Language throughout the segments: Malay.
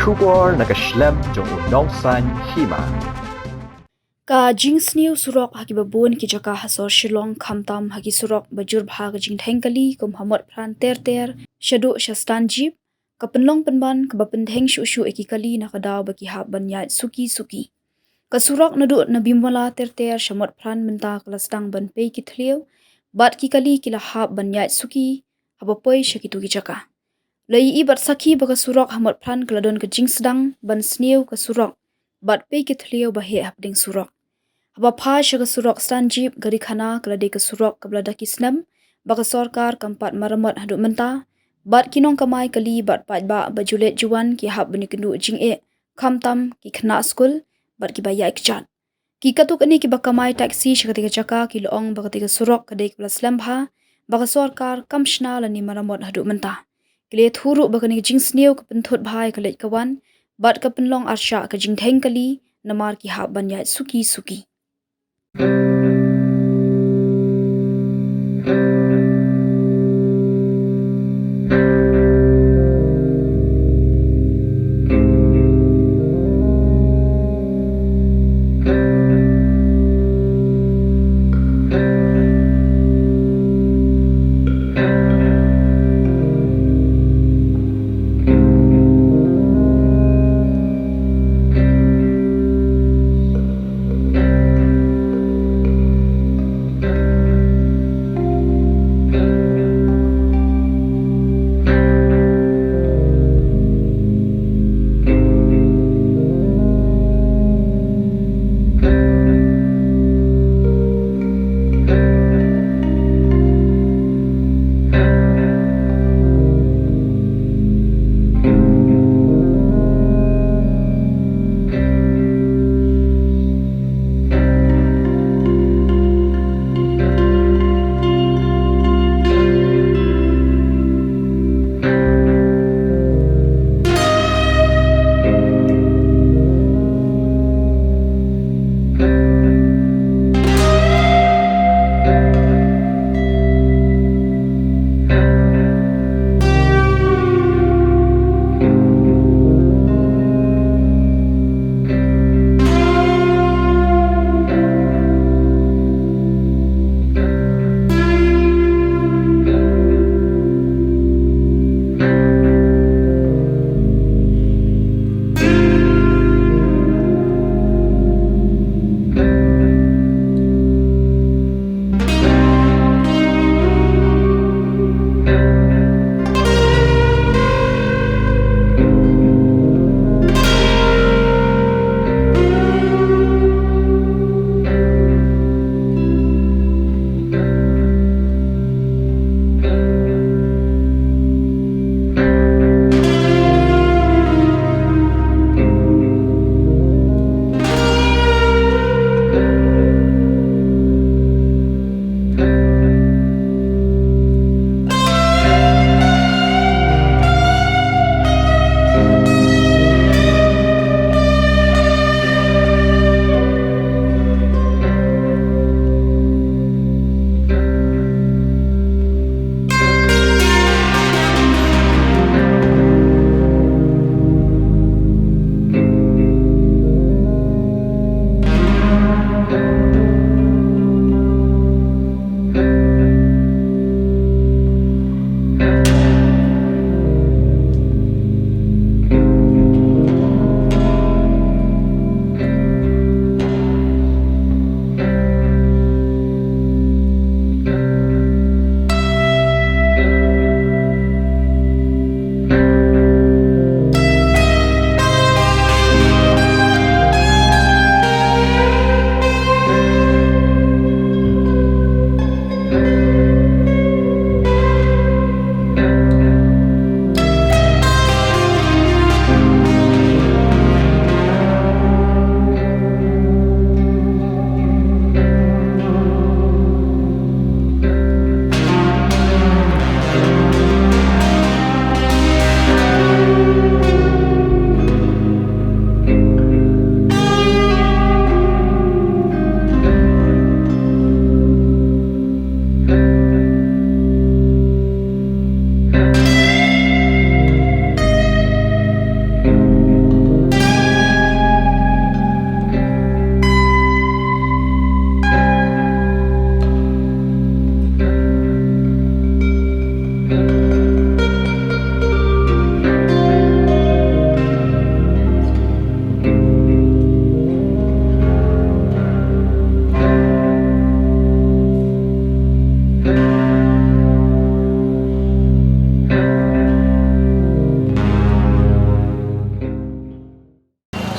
Shubor nakaslem jong unongsan hima. Ka jings new surok haki babun ki jaka hasor shillong khamtam haki surok bajur bhag jing thengkali kum hamot pran ter shadu shastan jeep ka penlong penban ka bapendheng shu eki kali na kadaw baki hab banyat suki ka surok nadu na bimwala ter shamot pran menta klastang ban pe ki thliu bat ki kali kila hab banyat suki habapoi shakitu ki jaka lai I bat sakhi baka surok hamot pran kladon ka jing sedang ban sniu ka surok bat pe ki thliu bahe hapding surok haba pha shaga surok stanjip gari khana klade ka surok kablada kisnam baka sorkar kampat maramat hadu menta bat kinong kamai kali bat pat ba bajulet juan ki hab bani kendu jing khamtam ki khna school bat ki baya ikchat ki katuk ani ki bakamai taxi shagati ka chaka ki loong baka tiga surok kadek plus lambha baka sorkar kamshna lani maramot hadu menta kile thuru baka ni jing sneu ka penthot bhai ka lek kawan bat ka penlong arsha ka jing theng kali namar ki hab banya suki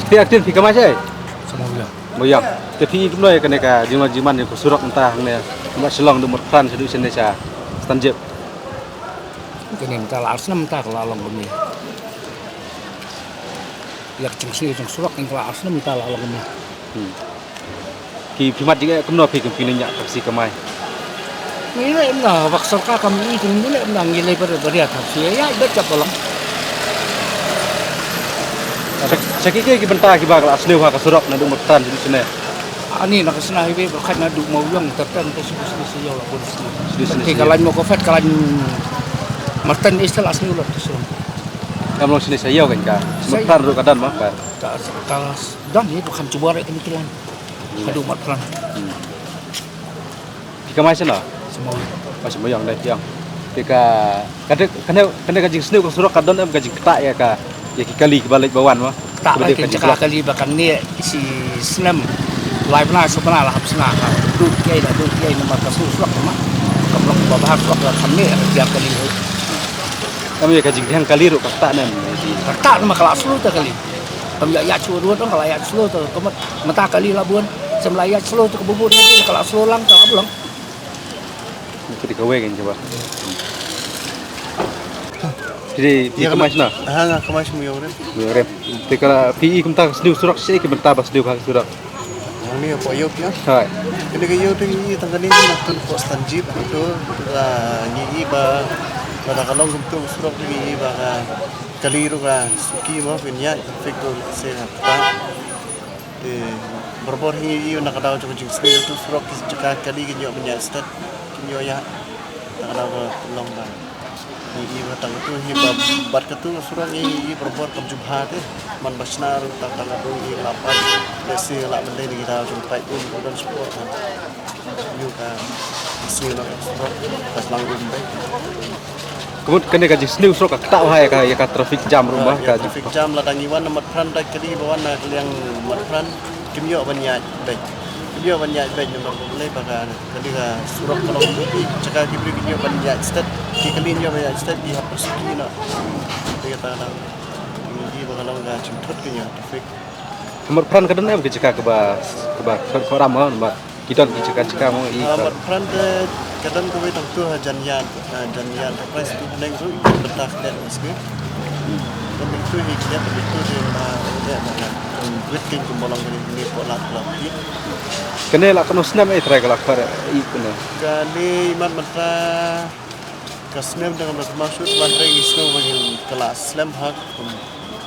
Pihak aktif pihak macam Semoga. Moyang. Tapi itu loh kena ka jiman yang kusurak entah ne. Mak selong dumur plan sedu Indonesia. Stanjep. Kini minta laras nam minta kelalong kami. Yak cengsi ceng surak yang laras nam minta kelalong kami. Ki pimat juga kemno pi kempilinnya taksi kemai. Ini na vaksar ka kami itu ni na ngilai beria tapi ya baca tolong. Sakit ke bentar ki bakal asli ha kusurak na dumur plan sedu sene. Ani nak kesana hibe bakat na duk mau yang terkan tu sisi ya lah pun. Sini. Tapi kalau mau kofet kalau Martin istilah asli ulat tu suruh. Kamu sini saya kan ka. Sebentar ru kadan mah ka. Kalau dan ni bukan cuba rek ni tuan. Aduh Martin. Pihak macam sana. Semoga. Macam moyang dah yang. Pika kena kajing seni kusurak kadan am kajing ketak ya ka. Ya ki kali balik bawan mah. Tak lagi cakap kali bahkan ni si senam live na sebenarnya lah habisna duduk kiai nama kasus surak mah kalau babah surak kami tiap kali Kami ya kajing yang kali ru ketak nan. tak nama kelas lu tak kali kami ya cua dua dong kalau ya slow tu kamu mata kali lah buan semlaya slow tu kebubut lagi kalau slow lang tak belum Kita kawe kan coba. Jadi di kemai sana. Hanga kemai semua orang. Rem. Pika PI kumta sediu surak sih ke bentar bas sediu ka surak. Ini apa yuk ya? Hai. Kini kayu tu ini tanggal ini nak tu pos tanjip itu lah ni iba pada kalau untuk surat ni iba kaliru ka suki mah punya fikir saya apa. Berbor ini nak ada macam macam sekali tu surat kita kali kita punya start kita ya tak ada long dah. Ini batang itu hiba bat itu surat ini berbor kemjubhat man basnar tak ada doi lapan desi lak mendai kita jumpai dan support kan juga hasil surat pas langgung baik Kemudian kena kajing sediu surak ketak wahai ka ya ka traffic jam rumah ka traffic jam lah dangiwan nomor pran dak kali bawan nak yang nomor pran kimyo banyak baik kimyo banyak baik nomor mulai bagan kali ka surat kalau cakap kibri kimyo banyak start kali kimyo banyak start di hapus kina dia kata kalau nggak jemput kayaknya traffic. Nomor peran kadang am ke cakap ke koram mah mbak. Kita di cakap mau i. Nomor peran kadang kau tentu janjian price itu neng tu betah dan meski. Dan itu hikmah begitu dia mana duit king kumpulan ini pola lagi. Kena lah kena senam try kalau par i kena. Kali iman mata kasnem dengan bermaksud bandrai isno bagi kelas slam hak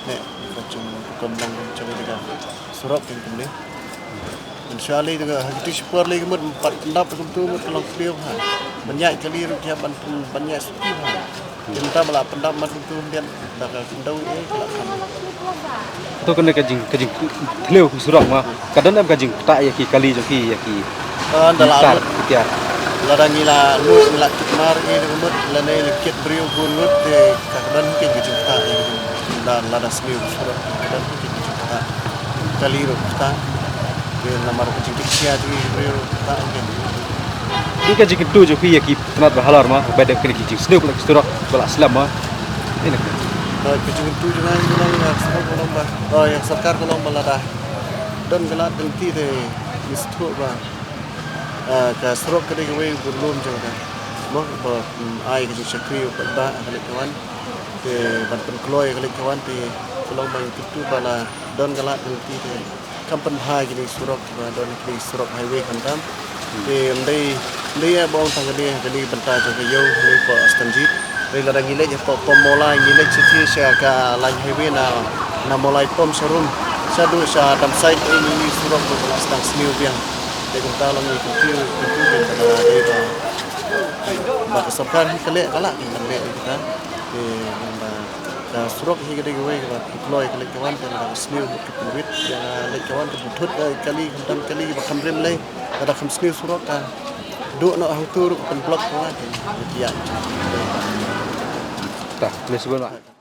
nek macam kondang macam juga surat yang kini insyaallah juga hati syukur lagi mud empat pendap tu mud kalau beliau banyak kali rupiah banyak suki kita malah pendap mud tu dia dah kendau kalau Tu kena kajing thleu surat mah. Kadang am kajing tak ya ki kali joki ya ki. dalam ya. ladang ila lu ila tukmar ini mud lane kit beriu gunut de kadang ke juta dan lada seliu surat dan kita kaliru kita di nomor kecil di beriu kita Ini kajing tu joki ya ki tenat bahalar mah. Beda kena kajing sediu kalau surat bala Islam mah. Ini kecil itu juga yang surat kolomba yang sarkar kolomba lada dan gelat nanti de mistu ba ka surat kede gawe belum juga mau ai kecil syakri ba kali kawan de banten kloy kali kawan de kolomba itu bala dan gelat nanti de kampan ha gini surat ba dan di surat highway kantam de ndai bong tangga dia kali benta jaga yo ni po stanjit Dari ladang gilek je pom mulai gilek citi saya ke line highway na mulai pom showroom sadu sa dam side ini surat belas tang sniu biang de gunta lang ni tu ben kana de ba sarkar hi kale kala ni le kita de ba surat hi gede gawe ba deploy kale kawan dan sniu ke purit ya le kawan ke butut kali dam kali ba kamrem le ada kham sniu surat ka do na hang tur pen blok ka ya tak, boleh sebut mak.